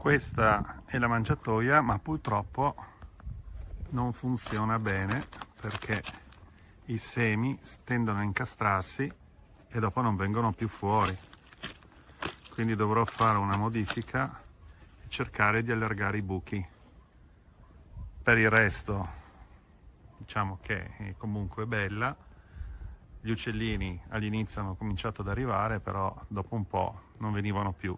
Questa è la mangiatoia, ma purtroppo non funziona bene perché i semi tendono a incastrarsi e dopo non vengono più fuori. Quindi dovrò fare una modifica e cercare di allargare i buchi. Per il resto, diciamo che è comunque bella. Gli uccellini all'inizio hanno cominciato ad arrivare, però dopo un po' non venivano più.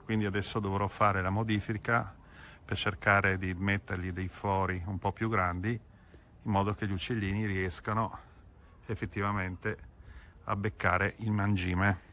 Quindi adesso dovrò fare la modifica per cercare di mettergli dei fori un po' più grandi, in modo che gli uccellini riescano effettivamente a beccare il mangime.